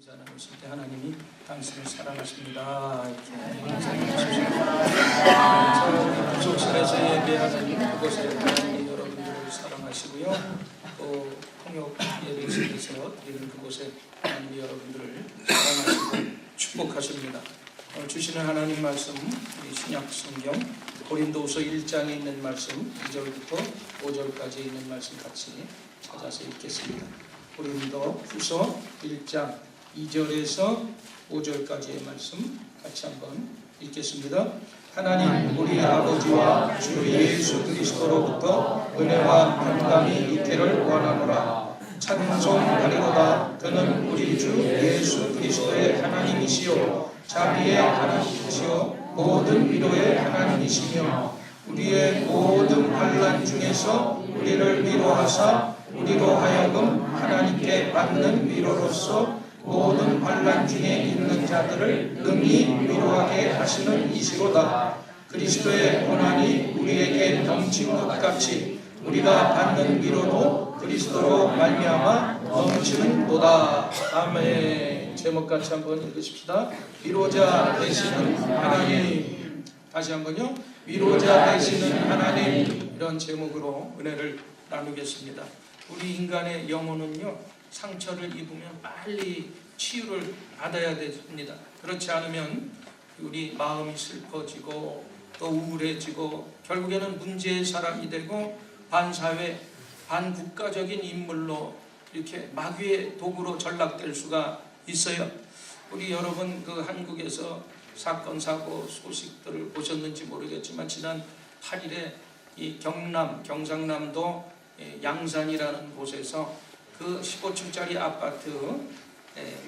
나누실 때 하나님이 당신을 사랑하십니다. 이렇게 구속실에서 예배하는 그곳에 하나님이 여러분들을 사랑하시고요. 또 통역 예배실에서 드리는 그곳에 하나님이 여러분들을 사랑하시고 축복하십니다. 주시는 하나님 말씀, 우리 신약 성경 고린도후서 1장에 있는 말씀 2절부터 5절까지 있는 말씀 같이 찾아서 읽겠습니다. 고린도후서 1장 2절에서 5절까지의 말씀 같이 한번 읽겠습니다. 하나님 우리 아버지와 주 예수 그리스도로부터 은혜와 평강이 있기를 원하노라. 찬송하리로다. 그는 우리 주 예수 그리스도의 하나님이시요 자비의 하나님이시요 모든 위로의 하나님이시며 우리의 모든 환난 중에서 우리를 위로하사 우리로 하여금 하나님께 받는 위로로서 모든 환난 중에 있는 자들을 능히 위로하게 하시는 이시로다. 그리스도의 고난이 우리에게 넘친 것 같이 우리가 받는 위로도 그리스도로 말미암아 넘치는도다. 아멘. 제목 같이 한번 읽으십시다. 위로자 되시는 하나님. 다시 한번요. 위로자 되시는 하나님. 이런 제목으로 은혜를 나누겠습니다. 우리 인간의 영혼은요, 상처를 입으면 빨리 치유를 받아야 됩니다. 그렇지 않으면 우리 마음이 슬퍼지고 또 우울해지고 결국에는 문제의 사람이 되고 반사회, 반국가적인 인물로 이렇게 마귀의 도구로 전락될 수가 있어요. 우리 여러분 그 한국에서 사건 사고 소식들을 보셨는지 모르겠지만 지난 8일에 이 경상남도 양산이라는 곳에서 그 15층짜리 아파트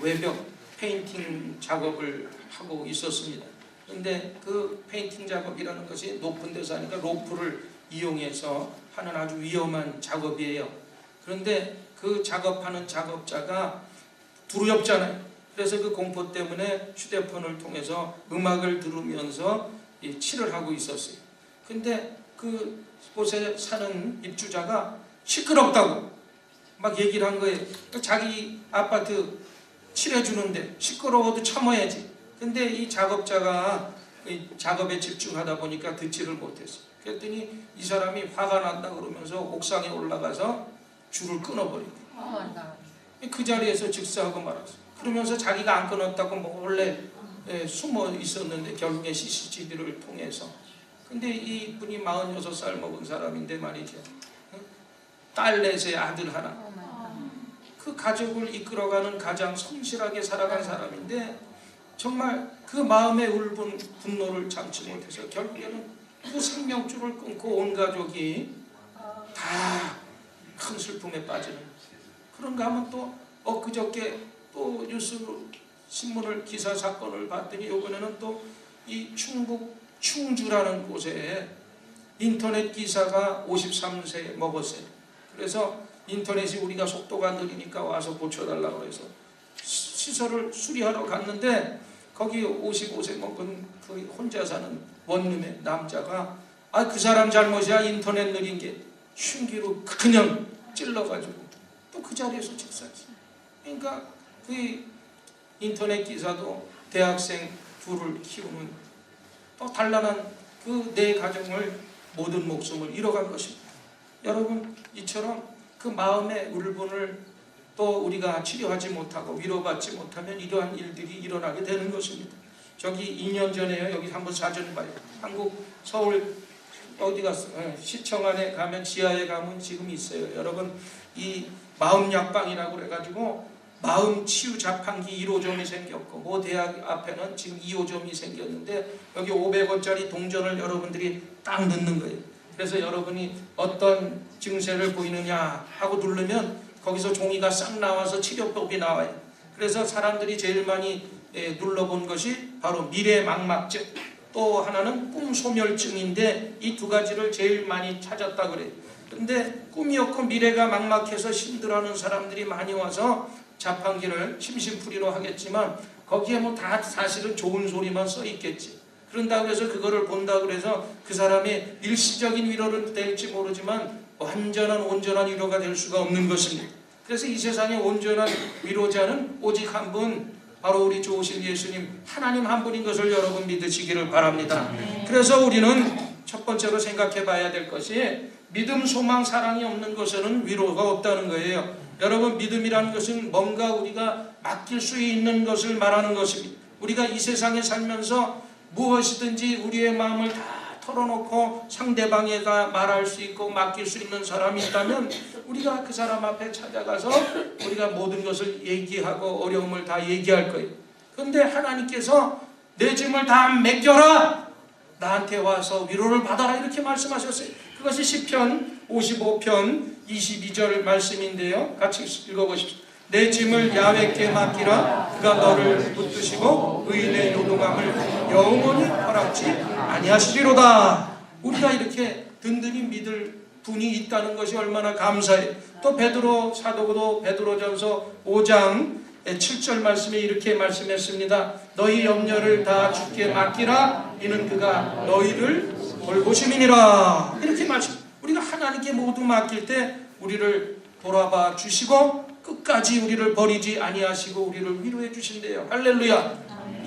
외벽 페인팅 작업을 하고 있었습니다. 그런데 그 페인팅 작업이라는 것이 높은 데서 하니까 로프를 이용해서 하는 아주 위험한 작업이에요. 그런데 그 작업하는 작업자가 두렵잖아요. 그래서 그 공포 때문에 휴대폰을 통해서 음악을 들으면서 칠을 하고 있었어요. 근데 그곳에 사는 입주자가 시끄럽다고 막 얘기를 한 거예요. 자기 아파트 칠해주는데 시끄러워도 참아야지. 근데 이 작업자가 작업에 집중하다 보니까 듣지를 못했어요. 그랬더니 이 사람이 화가 난다 그러면서 옥상에 올라가서 줄을 끊어버리고 그 자리에서 즉사하고 말았어요. 그러면서 자기가 안 끊었다고 몰래 숨어 있었는데 결국에 CCTV를 통해서. 근데 이 분이 46살 먹은 사람인데 말이죠. 딸 넷에 아들 하나. 그 가족을 이끌어가는 가장 성실하게 살아간 사람인데 정말 그 마음의 울분 분노를 참지 못해서 결국에는 그 생명줄을 끊고 온 가족이 다 큰 슬픔에 빠지는. 그런가 하면 또 엊그저께 또 뉴스 신문을 기사 사건을 봤더니 이번에는 또 이 충북 충주라는 곳에 인터넷 기사가 53세 먹었어요. 그래서 인터넷이 우리가 속도가 느리니까 와서 고쳐달라고 해서 시설을 수리하러 갔는데 거기 55세 먹은 그 혼자 사는 원룸의 남자가 그 사람 잘못이야 인터넷 느린 게 흉기로 그냥 찔러가지고 또 그 자리에서 즉사했어요. 그러니까 그 인터넷 기사도 대학생 둘을 키우는 또 단란한 그 내 가정을 모든 목숨을 잃어간 것입니다. 여러분 이처럼 그 마음의 울분을 또 우리가 치료하지 못하고 위로받지 못하면 이러한 일들이 일어나게 되는 것입니다. 저기 2년 전에요. 여기 한번 사전 봐요. 한국 서울 어디 갔어? 시청 안에 가면 지하에 가면 지금 있어요. 여러분 이 마음약방이라고 그래가지고 마음 치유 자판기 1호점이 생겼고 뭐 대학 앞에는 지금 2호점이 생겼는데 여기 500원짜리 동전을 여러분들이 딱 넣는 거예요. 그래서 여러분이 어떤 증세를 보이느냐 하고 누르면 거기서 종이가 싹 나와서 치료법이 나와요. 그래서 사람들이 제일 많이 눌러본 것이 바로 미래망막증, 또 하나는 꿈소멸증인데 이 두 가지를 제일 많이 찾았다 그래요. 근데 꿈이 없고 미래가 막막해서 힘들어하는 사람들이 많이 와서 자판기를 심심풀이로 하겠지만 거기에 뭐 다 사실은 좋은 소리만 써 있겠지. 그런다고 해서 그거를 본다고 해서 그 사람의 일시적인 위로는 될지 모르지만 온전한 위로가 될 수가 없는 것입니다. 그래서 이 세상의 온전한 위로자는 오직 한 분, 바로 우리 좋으신 예수님 하나님 한 분인 것을 여러분 믿으시기를 바랍니다. 그래서 우리는 첫 번째로 생각해 봐야 될 것이 믿음, 소망, 사랑이 없는 것에는 위로가 없다는 거예요. 여러분, 믿음이라는 것은 뭔가 우리가 맡길 수 있는 것을 말하는 것입니다. 우리가 이 세상에 살면서 무엇이든지 우리의 마음을 다 털어놓고 상대방에게 말할 수 있고 맡길 수 있는 사람이 있다면 우리가 그 사람 앞에 찾아가서 우리가 모든 것을 얘기하고 어려움을 다 얘기할 거예요. 그런데 하나님께서 내 짐을 다 맡겨라, 나한테 와서 위로를 받아라, 이렇게 말씀하셨어요. 그것이 시편 55편 22절 말씀인데요. 같이 읽어보십시오. 내 짐을 야훼께 맡기라. 그가 너를 붙드시고 의인의 요동함을 영원히 허락지 아니하시리로다. 우리가 이렇게 든든히 믿을 분이 있다는 것이 얼마나 감사해요. 또 베드로 사도도 베드로전서 5장 7절 말씀에 이렇게 말씀했습니다. 너희 염려를 다 주께 맡기라. 이는 그가 너희를 돌보심이니라. 이렇게 말씀. 우리가 하나님께 모두 맡길 때 우리를 돌아봐 주시고 끝까지 우리를 버리지 아니하시고 우리를 위로해 주신대요. 할렐루야.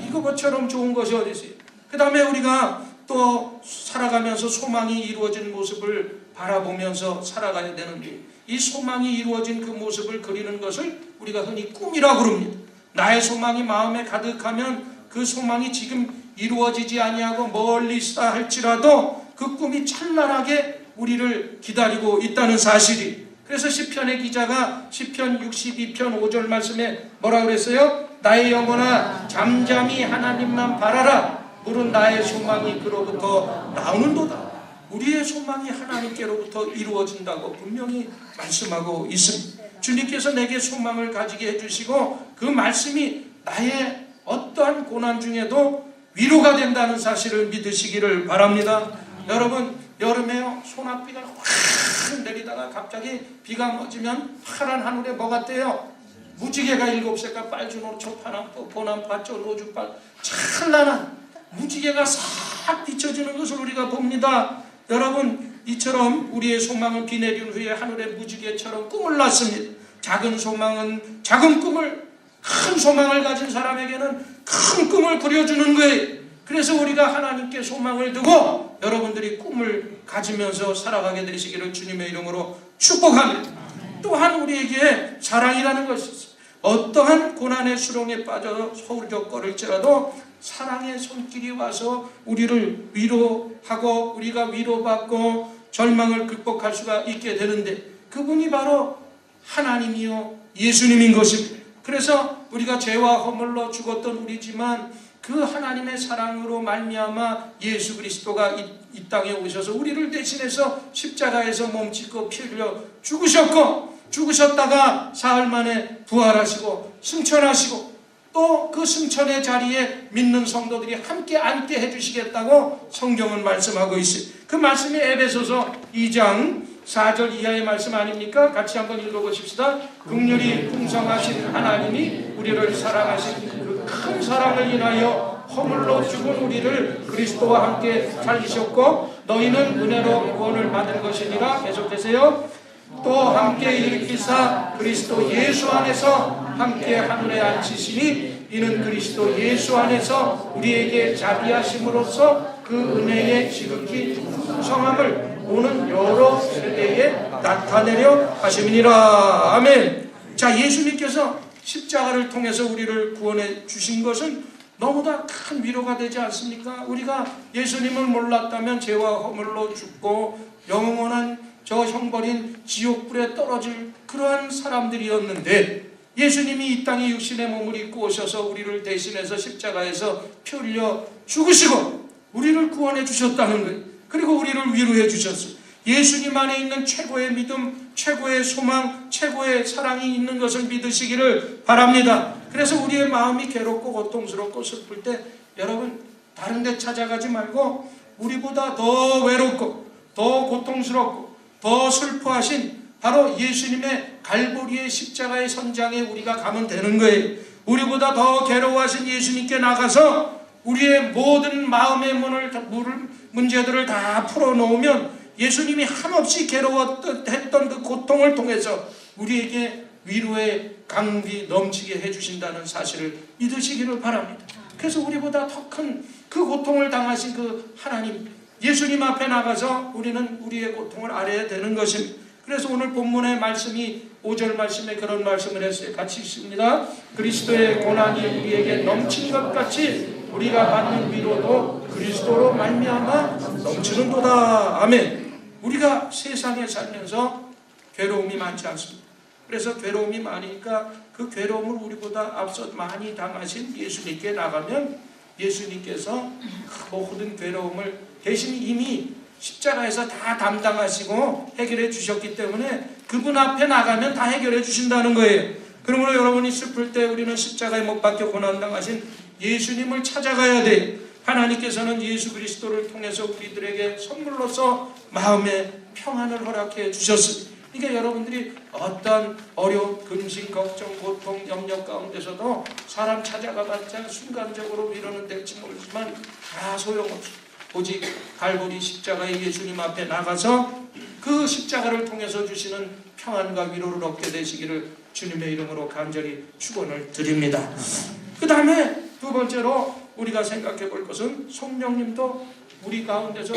이거처럼 좋은 것이 어디 있어요. 그 다음에 우리가 또 살아가면서 소망이 이루어진 모습을 바라보면서 살아가야 되는데, 이 소망이 이루어진 그 모습을 그리는 것을 우리가 흔히 꿈이라고 그럽니다. 나의 소망이 마음에 가득하면 그 소망이 지금 이루어지지 아니하고 멀리 있다 할지라도 그 꿈이 찬란하게 우리를 기다리고 있다는 사실이. 그래서 시편의 기자가 시편 62편 5절 말씀에 뭐라고 그랬어요? 나의 영혼아 잠잠히 하나님만 바라라. 물은 나의 소망이 그로부터 나오는도다. 우리의 소망이 하나님께로부터 이루어진다고 분명히 말씀하고 있습니다. 주님께서 내게 소망을 가지게 해주시고 그 말씀이 나의 어떠한 고난 중에도 위로가 된다는 사실을 믿으시기를 바랍니다. 여러분, 여름에요, 소낙비가 확 내리다가 갑자기 비가 멎으면 파란 하늘에 뭐 같대요? 무지개가 7색깔 빨주노 초파남포 보남파초 노주빨 찬란한 무지개가 싹 비춰지는 것을 우리가 봅니다. 여러분, 이처럼 우리의 소망은 비 내린 후에 하늘의 무지개처럼 꿈을 낳습니다. 작은 소망은 작은 꿈을, 큰 소망을 가진 사람에게는 큰 꿈을 그려주는 거예요. 그래서 우리가 하나님께 소망을 두고 여러분들이 꿈을 가지면서 살아가게 되시기를 주님의 이름으로 축복합니다. 또한 우리에게 사랑이라는 것이 있어요. 어떠한 고난의 수렁에 빠져 소울적거릴지라도 사랑의 손길이 와서 우리를 위로하고 우리가 위로받고 절망을 극복할 수가 있게 되는데, 그분이 바로 하나님이요 예수님인 것입니다. 그래서 우리가 죄와 허물로 죽었던 우리지만 그 하나님의 사랑으로 말미암아 예수 그리스도가 이 땅에 오셔서 우리를 대신해서 십자가에서 몸짓고 피 흘려 죽으셨다가 사흘 만에 부활하시고 승천하시고 또 그 승천의 자리에 믿는 성도들이 함께 앉게 해주시겠다고 성경은 말씀하고 있어요. 그 말씀이 에베소서 2장 4절 이하의 말씀 아닙니까? 같이 한번 읽어보십시다. 긍휼히 풍성하신 하나님이 우리를 사랑하신 그 큰 사랑을 인하여 허물로 죽은 우리를 그리스도와 함께 살리셨고 너희는 은혜로 구원을 받은 것이니라. 계속되세요. 또 함께 일으키사 그리스도 예수 안에서 함께 하늘에 앉히시니 이는 그리스도 예수 안에서 우리에게 자비하심으로써 그 은혜의 지극히 풍성함을 오는 여러 세대에 나타내려 하심이니라. 아멘. 자, 예수님께서 십자가를 통해서 우리를 구원해 주신 것은 너무나 큰 위로가 되지 않습니까? 우리가 예수님을 몰랐다면 죄와 허물로 죽고 영원한 저 형벌인 지옥불에 떨어질 그러한 사람들이었는데, 예수님이 이 땅에 육신의 몸을 입고 오셔서 우리를 대신해서 십자가에서 피 흘려 죽으시고 우리를 구원해 주셨다는 거예요. 그리고 우리를 위로해 주셨어요. 예수님 안에 있는 최고의 믿음, 최고의 소망, 최고의 사랑이 있는 것을 믿으시기를 바랍니다. 그래서 우리의 마음이 괴롭고 고통스럽고 슬플 때 여러분, 다른 데 찾아가지 말고 우리보다 더 외롭고 더 고통스럽고 더 슬퍼하신 바로 예수님의 갈보리의 십자가의 선장에 우리가 가면 되는 거예요. 우리보다 더 괴로워하신 예수님께 나가서 우리의 모든 마음의 문제들을 다 풀어놓으면 예수님이 한없이 괴로웠던 그 고통을 통해서 우리에게 위로의 강비 넘치게 해주신다는 사실을 믿으시기를 바랍니다. 그래서 우리보다 더 큰 그 고통을 당하신 그 하나님, 예수님 앞에 나가서 우리는 우리의 고통을 알아야 되는 것입니다. 그래서 오늘 본문의 말씀이 5절 말씀에 그런 말씀을 했어요. 같이 읽습니다. 그리스도의 고난이 우리에게 넘친 것 같이 우리가 받는 위로도 그리스도로 말미암아 넘치는도다. 아멘. 우리가 세상에 살면서 괴로움이 많지 않습니다. 그래서 괴로움이 많으니까 그 괴로움을 우리보다 앞서 많이 당하신 예수님께 나가면 예수님께서 그 모든 괴로움을 대신 이미 십자가에서 다 담당하시고 해결해 주셨기 때문에 그분 앞에 나가면 다 해결해 주신다는 거예요. 그러므로 여러분이 슬플 때 우리는 십자가에 못 박혀 고난당하신 예수님을 찾아가야 돼요. 하나님께서는 예수 그리스도를 통해서 우리들에게 선물로서 마음의 평안을 허락해 주셨습니다. 그러니까 여러분들이 어떤 어려움, 근심, 걱정, 고통, 염려 가운데서도 사람 찾아가봤자 순간적으로 위로는 될지 모르지만 다 소용없어. 오직 갈보리 십자가의 예수님 앞에 나가서 그 십자가를 통해서 주시는 평안과 위로를 얻게 되시기를 주님의 이름으로 간절히 축원을 드립니다. 그 다음에 두 번째로 우리가 생각해 볼 것은 성령님도 우리 가운데서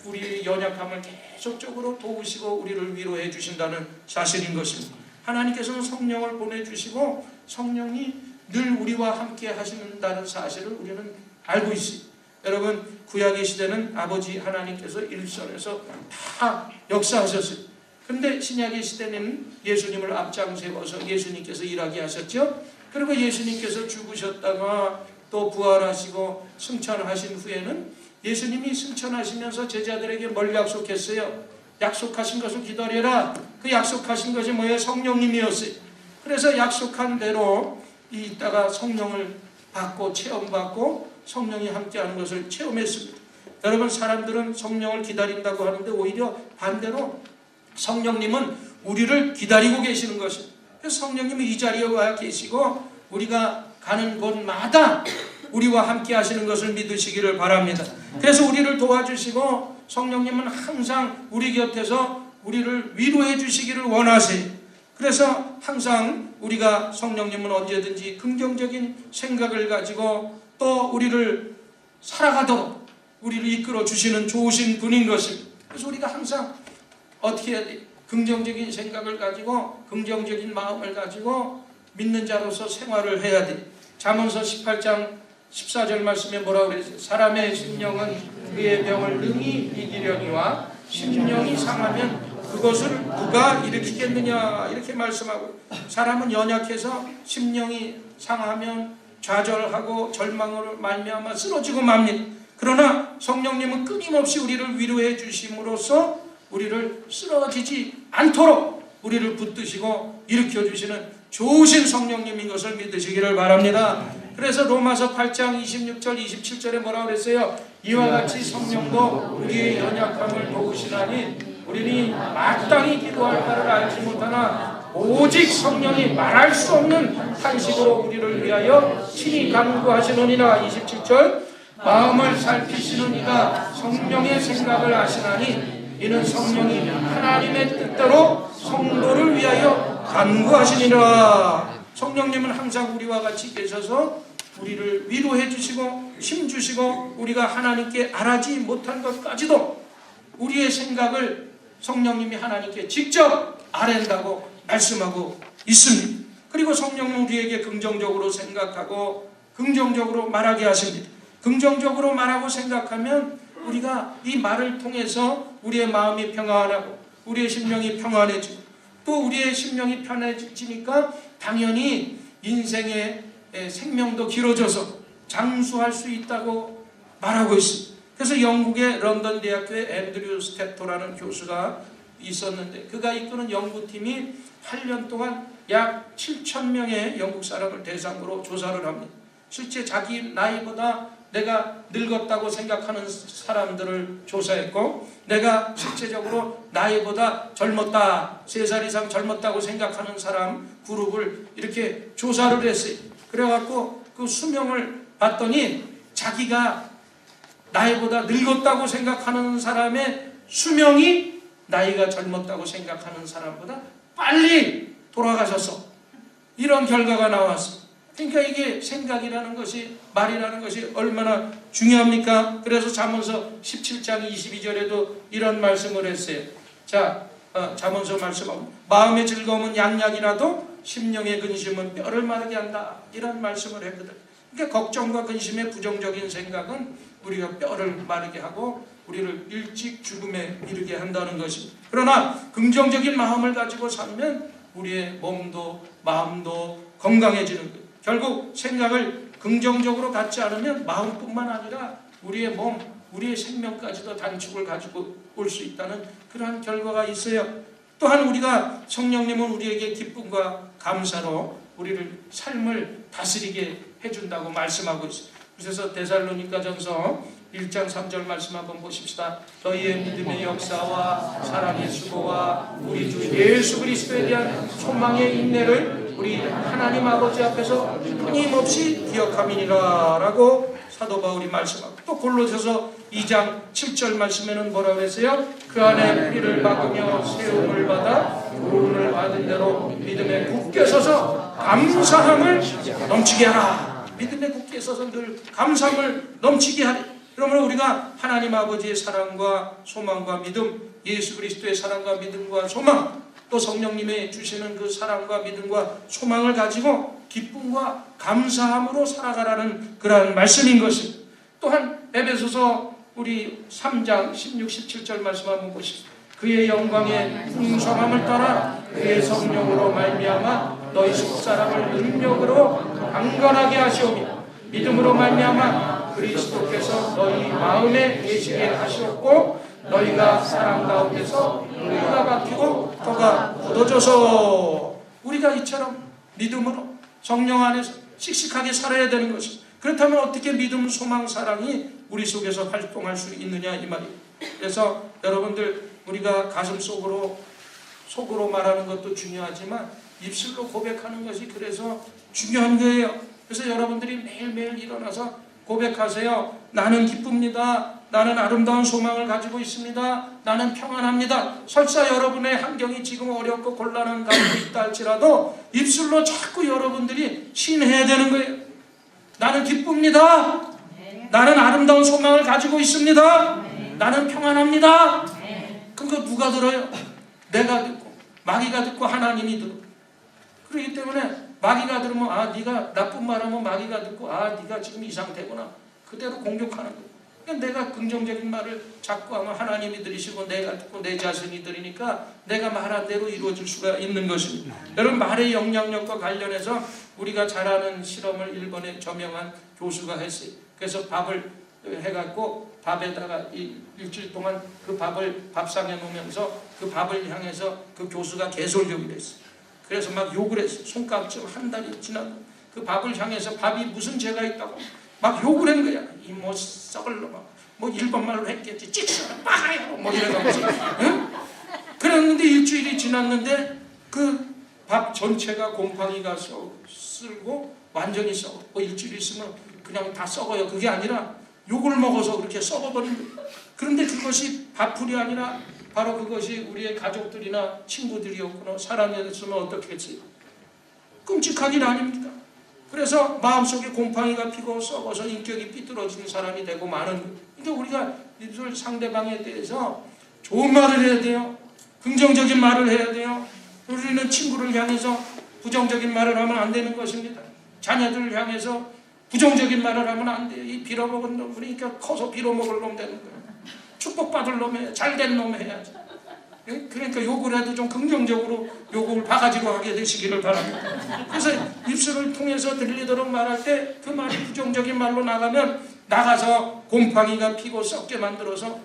우리의 연약함을 계속적으로 도우시고 우리를 위로해 주신다는 사실인 것입니다. 하나님께서는 성령을 보내주시고 성령이 늘 우리와 함께 하신다는 사실을 우리는 알고 있습니다. 여러분, 구약의 시대는 아버지 하나님께서 일선에서 다 역사하셨어요. 그런데 신약의 시대는 예수님을 앞장 세워서 예수님께서 일하게 하셨죠. 그리고 예수님께서 죽으셨다가 또 부활하시고 승천하신 후에는 예수님이 승천하시면서 제자들에게 뭘 약속했어요? 약속하신 것을 기다려라. 그 약속하신 것이 뭐예요? 성령님이었어요. 그래서 약속한 대로 이따가 성령을 받고 체험받고 성령이 함께하는 것을 체험했습니다. 여러분, 사람들은 성령을 기다린다고 하는데 오히려 반대로 성령님은 우리를 기다리고 계시는 것입니다. 그래서 성령님이 이 자리에 와 계시고 우리가 가는 곳마다 우리와 함께 하시는 것을 믿으시기를 바랍니다. 그래서 우리를 도와주시고 성령님은 항상 우리 곁에서 우리를 위로해 주시기를 원하세요. 그래서 항상 우리가 성령님은 언제든지 긍정적인 생각을 가지고 또 우리를 살아가도록 우리를 이끌어 주시는 좋으신 분인 것입니다. 그래서 우리가 항상 어떻게 해야 돼요? 긍정적인 생각을 가지고 긍정적인 마음을 가지고 믿는 자로서 생활을 해야 돼요. 잠언서 18장 14절 말씀에 뭐라고 그랬어요? 사람의 심령은 그의 병을 능히 이기려니와 심령이 상하면 그것을 누가 일으키겠느냐, 이렇게 말씀하고, 사람은 연약해서 심령이 상하면 좌절하고 절망으로 말미암아 쓰러지고 맙니다. 그러나 성령님은 끊임없이 우리를 위로해 주심으로써 우리를 쓰러지지 않도록 우리를 붙드시고 일으켜 주시는 좋으신 성령님인 것을 믿으시기를 바랍니다. 그래서 로마서 8장 26절 27절에 뭐라고 그랬어요? 이와 같이 성령도 우리의 연약함을 도우시나니 우리는 마땅히 기도할 바를 알지 못하나 오직 성령이 말할 수 없는 탄식으로 우리를 위하여 친히 간구하시느니라. 27절 마음을 살피시는 이가 성령의 생각을 아시나니 이는 성령이 하나님의 뜻대로 성도를 위하여 간구하시니라. 성령님은 항상 우리와 같이 계셔서 우리를 위로해 주시고 힘 주시고 우리가 하나님께 알아지 못한 것까지도 우리의 생각을 성령님이 하나님께 직접 아랜다고 말씀하고 있습니다. 그리고 성령은 우리에게 긍정적으로 생각하고 긍정적으로 말하게 하십니다. 긍정적으로 말하고 생각하면 우리가 이 말을 통해서 우리의 마음이 평안하고 우리의 심령이 평안해지고 또 우리의 심령이 편해지니까 당연히 인생의 생명도 길어져서 장수할 수 있다고 말하고 있습니다. 그래서 영국의 런던 대학교에 앤드류 스텝토라는 교수가 있었는데 그가 이끄는 연구팀이 8년 동안 약 7,000명의 영국 사람을 대상으로 조사를 합니다. 실제 자기 나이보다 내가 늙었다고 생각하는 사람들을 조사했고 내가 실제적으로 나이보다 젊었다, 3살 이상 젊었다고 생각하는 사람 그룹을 이렇게 조사를 했어요. 그래갖고 그 수명을 봤더니 자기가 나이보다 늙었다고 생각하는 사람의 수명이 나이가 젊었다고 생각하는 사람보다 빨리 돌아가셔서 이런 결과가 나왔어. 그러니까 이게 생각이라는 것이, 말이라는 것이 얼마나 중요합니까? 그래서 잠언서 17장 22절에도 이런 말씀을 했어요. 자, 잠언서 말씀하고 마음의 즐거움은 양약이라도 심령의 근심은 뼈를 마르게 한다, 이런 말씀을 했거든. 그러니까 걱정과 근심의 부정적인 생각은 우리가 뼈를 마르게 하고 우리를 일찍 죽음에 이르게 한다는 것입니다. 그러나 긍정적인 마음을 가지고 살면 우리의 몸도 마음도 건강해지는 거예요. 결국 생각을 긍정적으로 갖지 않으면 마음뿐만 아니라 우리의 몸, 우리의 생명까지도 단축을 가지고 올 수 있다는 그러한 결과가 있어요. 또한 우리가 성령님은 우리에게 기쁨과 감사로 우리를 삶을 다스리게 해준다고 말씀하고 있어요. 그래서 데살로니가전서 1장 3절 말씀 한번 보십시다. 너희의 믿음의 역사와 사랑의 수고와 우리 주 예수 그리스도에 대한 소망의 인내를 우리 하나님 아버지 앞에서 끊임없이 기억함이니라 라고 사도 바울이 말씀하고, 또 골로새서 2장 7절 말씀에는 뭐라고 했어요? 그 안에 피를 박으며 세움을 받아 구원을 받은 대로 믿음에 굳게 서서 감사함을 넘치게 하라. 믿음에 굳게 서서 늘 감사함을 넘치게 하라. 그러면 우리가 하나님 아버지의 사랑과 소망과 믿음, 예수 그리스도의 사랑과 믿음과 소망, 또 성령님의 주시는 그 사랑과 믿음과 소망을 가지고 기쁨과 감사함으로 살아가라는 그러한 말씀인 것입니다. 또한 에베소서 우리 3장 16, 17절 말씀 한번 보십시오. 그의 영광의 풍성함을 따라 그의 성령으로 말미암아 너희 속사람을 능력으로 강건하게 하시오며 믿음으로 말미암아 그리스도께서 너희 마음에 계시게 하시었고 너희가 사랑 가운데서 뿌리가 박히고 터가 굳어져서, 우리가 이처럼 믿음으로 성령 안에서 씩씩하게 살아야 되는 것입니다. 그렇다면 어떻게 믿음, 소망, 사랑이 우리 속에서 활동할 수 있느냐 이 말이에요. 그래서 여러분들, 우리가 가슴 속으로 말하는 것도 중요하지만 입술로 고백하는 것이 그래서 중요한 거예요. 그래서 여러분들이 매일매일 일어나서 고백하세요. 나는 기쁩니다. 나는 아름다운 소망을 가지고 있습니다. 나는 평안합니다. 설사 여러분의 환경이 지금 어렵고 곤란한 가운데 있다 할지라도 입술로 자꾸 여러분들이 시인해야 되는 거예요. 나는 기쁩니다. 나는 아름다운 소망을 가지고 있습니다. 나는 평안합니다. 그거 누가 들어요? 내가 듣고 마귀가 듣고 하나님이 들어. 그렇기 때문에 마귀가 들으면 네가 나쁜 말하면 마귀가 듣고 네가 지금 이 상태구나. 그대로 공격하는 거예요. 그러니까 내가 긍정적인 말을 자꾸 하면 하나님이 들으시고 내가 듣고 내 자신이 들으니까 내가 말한 대로 이루어질 수가 있는 것입니다. 여러분, 말의 영향력과 관련해서 우리가 잘 아는 실험을 일본에 저명한 교수가 했어요. 그래서 밥을 해갖고 밥에다가 일주일 동안 그 밥을 밥상에 놓으면서 그 밥을 향해서 그 교수가 개솔욕을 했어요. 그래서 막 욕을 했어요. 손가락질 한 달이 지나고 그 밥을 향해서 밥이 무슨 죄가 있다고 막 욕을 한 거야. 이 뭐 썩을 놈아, 뭐 일본말로 했겠지, 찍어라 빠가요, 뭐 이래가면서. 응? 그랬는데 일주일이 지났는데 그 밥 전체가 곰팡이가 쓸고 완전히 썩어. 뭐 일주일 있으면 그냥 다 썩어요. 그게 아니라 욕을 먹어서 그렇게 썩어버린 거예요. 그런데 그것이 밥풀이 아니라 바로 그것이 우리의 가족들이나 친구들이었구나. 사람이었으면 어떻겠지? 끔찍한 일 아닙니까? 그래서 마음속에 곰팡이가 피고 썩어서 인격이 삐뚤어지는 사람이 되고 마는 거예요. 그러니까 우리가 입술 상대방에 대해서 좋은 말을 해야 돼요. 긍정적인 말을 해야 돼요. 우리는 친구를 향해서 부정적인 말을 하면 안 되는 것입니다. 자녀들을 향해서 부정적인 말을 하면 안 돼요. 이 빌어먹은 놈, 그러니까 커서 빌어먹을 놈 되는 거예요. 축복받을 놈, 잘된 놈 해야지. 그러니까 욕을 해도 좀 긍정적으로 욕을 바가지로 하게 되시기를 바랍니다. 그래서 입술을 통해서 들리도록 말할 때 그 말이 부정적인 말로 나가면 나가서 곰팡이가 피고 썩게 만들어서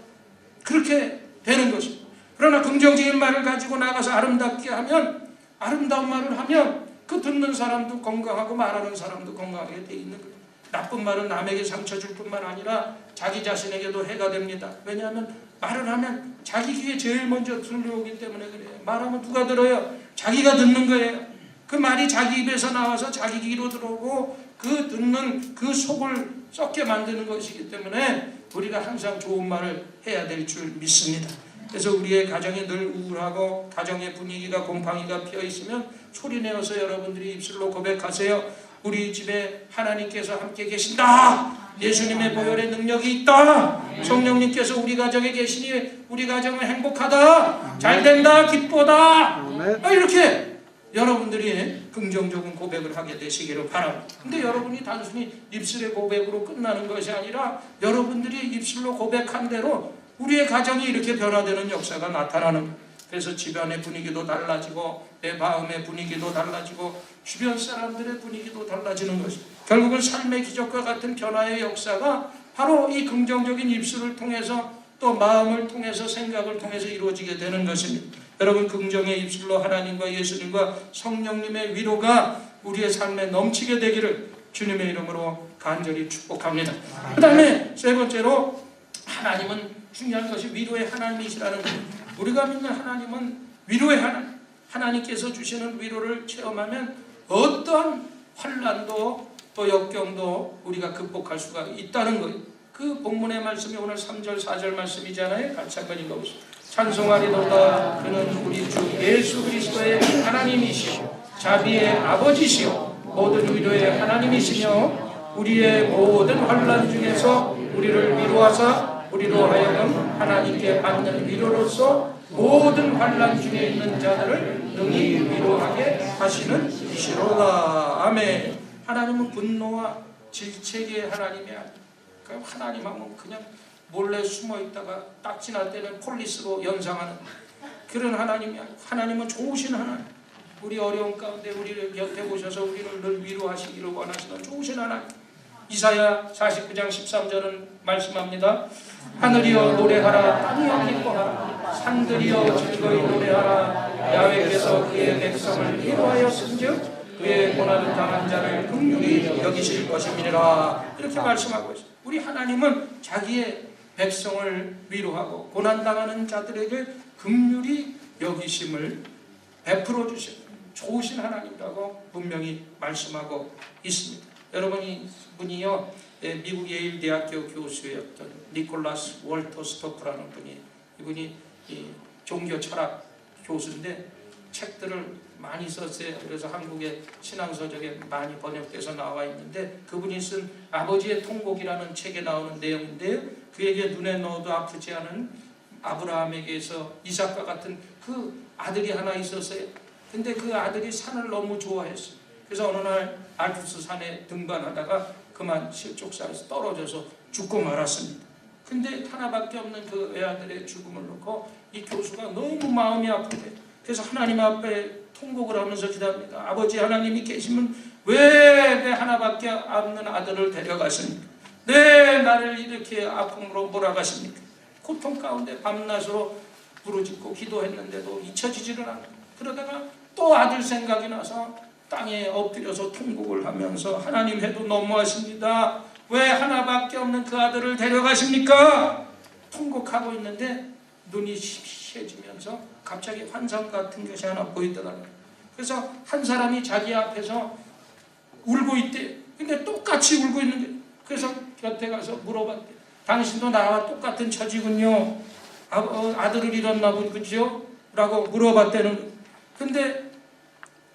그렇게 되는 것입니다. 그러나 긍정적인 말을 가지고 나가서 아름답게 하면, 아름다운 말을 하면 그 듣는 사람도 건강하고 말하는 사람도 건강하게 돼 있는 거예요. 나쁜 말은 남에게 상처 줄 뿐만 아니라 자기 자신에게도 해가 됩니다. 왜냐하면 말을 하면 자기 귀에 제일 먼저 들려오기 때문에 그래요. 말하면 누가 들어요? 자기가 듣는 거예요. 그 말이 자기 입에서 나와서 자기 귀로 들어오고 그 듣는 그 속을 썩게 만드는 것이기 때문에 우리가 항상 좋은 말을 해야 될 줄 믿습니다. 그래서 우리의 가정이 늘 우울하고 가정의 분위기가 곰팡이가 피어 있으면 소리내어서 여러분들이 입술로 고백하세요. 우리 집에 하나님께서 함께 계신다. 예수님의 보혈의 능력이 있다. 성령님께서 우리 가정에 계시니 우리 가정은 행복하다. 잘된다. 기쁘다. 이렇게 여러분들이 긍정적인 고백을 하게 되시기를 바랍니다. 근데 여러분이 단순히 입술의 고백으로 끝나는 것이 아니라 여러분들이 입술로 고백한 대로 우리의 가정이 이렇게 변화되는 역사가 나타나는 거예요. 그래서 집안의 분위기도 달라지고 내 마음의 분위기도 달라지고 주변 사람들의 분위기도 달라지는 것이 결국은 삶의 기적과 같은 변화의 역사가 바로 이 긍정적인 입술을 통해서 또 마음을 통해서 생각을 통해서 이루어지게 되는 것입니다. 여러분 긍정의 입술로 하나님과 예수님과 성령님의 위로가 우리의 삶에 넘치게 되기를 주님의 이름으로 간절히 축복합니다. 그 다음에 세 번째로 하나님은 중요한 것이 위로의 하나님이시라는 것. 우리가 믿는 하나님은 위로의 하나님. 하나님께서 주시는 위로를 체험하면 어떠한 환난도 또 역경도 우리가 극복할 수가 있다는 거예요. 그 본문의 말씀이 오늘 3절 4절 말씀이잖아요. 같이 한번 읽어보시죠. 찬송하리로다. 그는 우리 주 예수 그리스도의 하나님이시오 자비의 아버지시오 모든 위로의 하나님이시며 우리의 모든 환난 중에서 우리를 위로하사 우리로 하여금 하나님께 받는 위로로서 모든 환난 중에 있는 자들을 능히 위로하게 하시는 이시로다. 아멘. 하나님은 분노와 질책의 하나님이 아니에요. 하나님 하면 그냥 몰래 숨어 있다가 딱 지날 때는 폴리스로 연상하는 그런 하나님이 아니에요. 하나님은 좋으신 하나님. 우리 어려운 가운데 우리를 곁에 오셔서 우리를 늘 위로하시기를 원하시는 좋으신 하나님. 이사야 49장 13절은 말씀합니다. 하늘이여 노래하라. 땅이여 기뻐하라. 산들이여 즐거이 노래하라. 야훼께서 그의 백성을 위로하였은즉 그의 고난을 당한 자를 긍휼히 여기실 것임이니라. 이렇게 말씀하고 있습니다. 우리 하나님은 자기의 백성을 위로하고 고난당하는 자들에게 긍휼히 여기심을 베풀어 주시는 좋으신 하나님이라고 분명히 말씀하고 있습니다. 여러분이 분이요 미국 예일 대학교 교수였던 니콜라스 월터 스토프라는 분이 이분이 종교 철학 교수인데 책들을 많이 썼어요. 그래서 한국의 신앙서적에 많이 번역돼서 나와 있는데 그분이 쓴 아버지의 통곡이라는 책에 나오는 내용인데요. 그에게 눈에 넣어도 아프지 않은 아브라함에게서 이삭과 같은 그 아들이 하나 있었어요. 근데 그 아들이 산을 너무 좋아했어요. 그래서 어느 날 알프스 산에 등반하다가 그만 실족사에서 떨어져서 죽고 말았습니다. 근데 하나밖에 없는 그 외아들의 죽음을 놓고 이 교수가 너무 마음이 아픈데 그래서 하나님 앞에 통곡을 하면서 기도합니다. 아버지 하나님이 계시면 왜 내 하나밖에 없는 아들을 데려가십니까? 네, 나를 이렇게 아픔으로 몰아가십니까? 고통 가운데 밤낮으로 부르짖고 기도했는데도 잊혀지지를 않아요. 그러다가 또 아들 생각이 나서 땅에 엎드려서 통곡을 하면서 하나님 해도 너무하십니다. 왜 하나밖에 없는 그 아들을 데려가십니까? 통곡하고 있는데 눈이 시해지면서 갑자기 환상 같은 것이 하나 보이더라고요. 그래서 한 사람이 자기 앞에서 울고 있대. 근데 똑같이 울고 있는 거예요. 그래서 곁에 가서 물어봤대. 당신도 나와 똑같은 처지군요. 아들을 잃었나 보죠? 라고 물어봤대는 거예요. 근데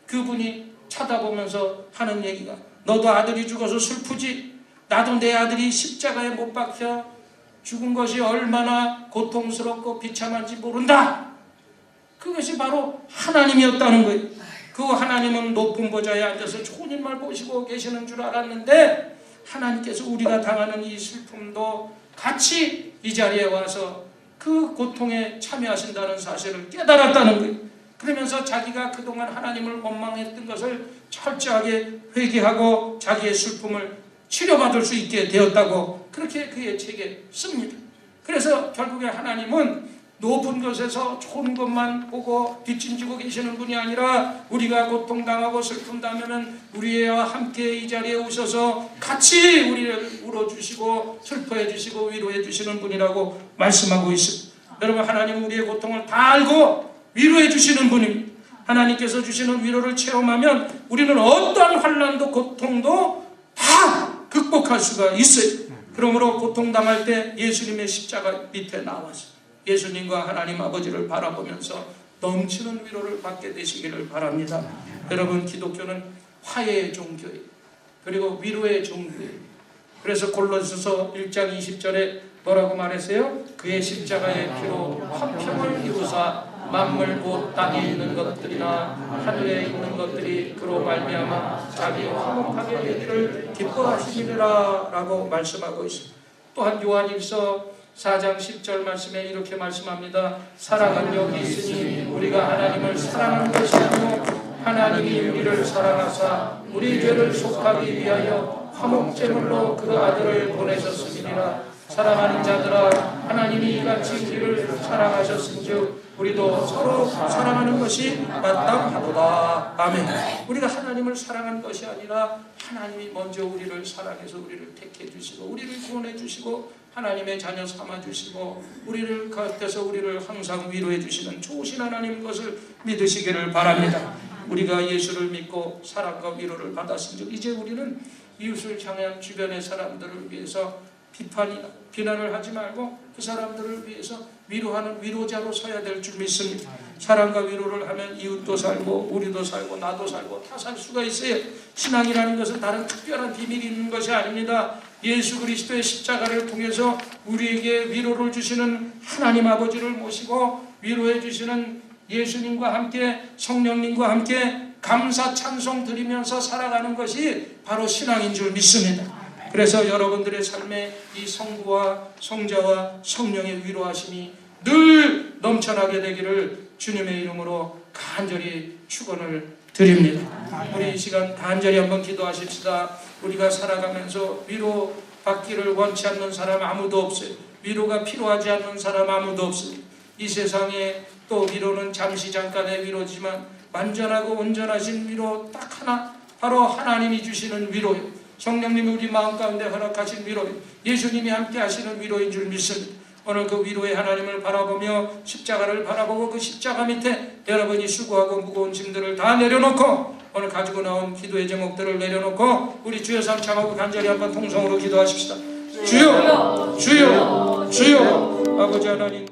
그분이 쳐다보면서 하는 얘기가 너도 아들이 죽어서 슬프지? 나도 내 아들이 십자가에 못 박혀 죽은 것이 얼마나 고통스럽고 비참한지 모른다. 그것이 바로 하나님이었다는 거예요. 그 하나님은 높은 보좌에 앉아서 좋은 일만 보시고 계시는 줄 알았는데 하나님께서 우리가 당하는 이 슬픔도 같이 이 자리에 와서 그 고통에 참여하신다는 사실을 깨달았다는 거예요. 그러면서 자기가 그동안 하나님을 원망했던 것을 철저하게 회개하고 자기의 슬픔을 치료받을 수 있게 되었다고 그렇게 그의 책에 씁니다. 그래서 결국에 하나님은 높은 곳에서 좋은 것만 보고 뒷짐지고 계시는 분이 아니라 우리가 고통당하고 슬픔 당하면 우리와 함께 이 자리에 오셔서 같이 우리를 울어주시고 슬퍼해 주시고 위로해 주시는 분이라고 말씀하고 있습니다. 여러분 하나님은 우리의 고통을 다 알고 위로해 주시는 분입니다. 하나님께서 주시는 위로를 체험하면 우리는 어떠한 환난도 고통도 다 극복할 수가 있어요. 그러므로 고통당할 때 예수님의 십자가 밑에 나와서 예수님과 하나님 아버지를 바라보면서 넘치는 위로를 받게 되시기를 바랍니다. 여러분, 기독교는 화해의 종교예요. 그리고 위로의 종교예요. 그래서 골로새서 1장 20절에 뭐라고 말했어요? 그의 십자가의 피로 화평을 이루사 만물 곧 땅에 있는 것들이나 하늘에 있는 것들이 그로 말미암아 자기 화목하게 되기를 기뻐하시니라 라고 말씀하고 있습니다. 또한 요한일서 4장 10절 말씀에 이렇게 말씀합니다. 사랑은 여기 있으니 우리가 하나님을 사랑하는 것이 아니고 하나님이 우리를 사랑하사 우리 죄를 속하기 위하여 화목제물로 그 아들을 보내셨음이니라. 사랑하는 자들아, 하나님이 이같이 우리를 사랑하셨은즉 우리도 서로 사랑하는 것이 마땅하도다. 아멘. 우리가 하나님을 사랑한 것이 아니라 하나님이 먼저 우리를 사랑해서 우리를 택해 주시고 우리를 구원해 주시고 하나님의 자녀 삼아 주시고 우리를 곁에서 우리를 항상 위로해 주시는 좋으신 하나님 것을 믿으시기를 바랍니다. 우리가 예수를 믿고 사랑과 위로를 받았은즉 이제 우리는 이웃을 향한 주변의 사람들을 위해서 비난을 하지 말고 그 사람들을 위해서 위로하는 위로자로 서야 될 줄 믿습니다. 사랑과 위로를 하면 이웃도 살고 우리도 살고 나도 살고 다 살 수가 있어요. 신앙이라는 것은 다른 특별한 비밀이 있는 것이 아닙니다. 예수 그리스도의 십자가를 통해서 우리에게 위로를 주시는 하나님 아버지를 모시고 위로해 주시는 예수님과 함께 성령님과 함께 감사 찬송 드리면서 살아가는 것이 바로 신앙인 줄 믿습니다. 그래서 여러분들의 삶에 이 성부와 성자와 성령의 위로하심이 늘 넘쳐나게 되기를 주님의 이름으로 간절히 축원을 드립니다. 우리 이 시간 간절히 한번 기도하십시다. 우리가 살아가면서 위로 받기를 원치 않는 사람 아무도 없어요. 위로가 필요하지 않는 사람 아무도 없습니다. 이 세상에 또 위로는 잠시 잠깐의 위로지만 완전하고 온전하신 위로 딱 하나, 바로 하나님이 주시는 위로예요. 성령님이 우리 마음 가운데 허락하신 위로, 예수님이 함께 하시는 위로인 줄 믿습니다. 오늘 그 위로의 하나님을 바라보며 십자가를 바라보고 그 십자가 밑에 여러분이 수고하고 무거운 짐들을 다 내려놓고 오늘 가지고 나온 기도의 제목들을 내려놓고 우리 주여 삼창하고 간절히 한번 통성으로 기도하십시다. 주여, 주여, 주여, 아버지 하나님.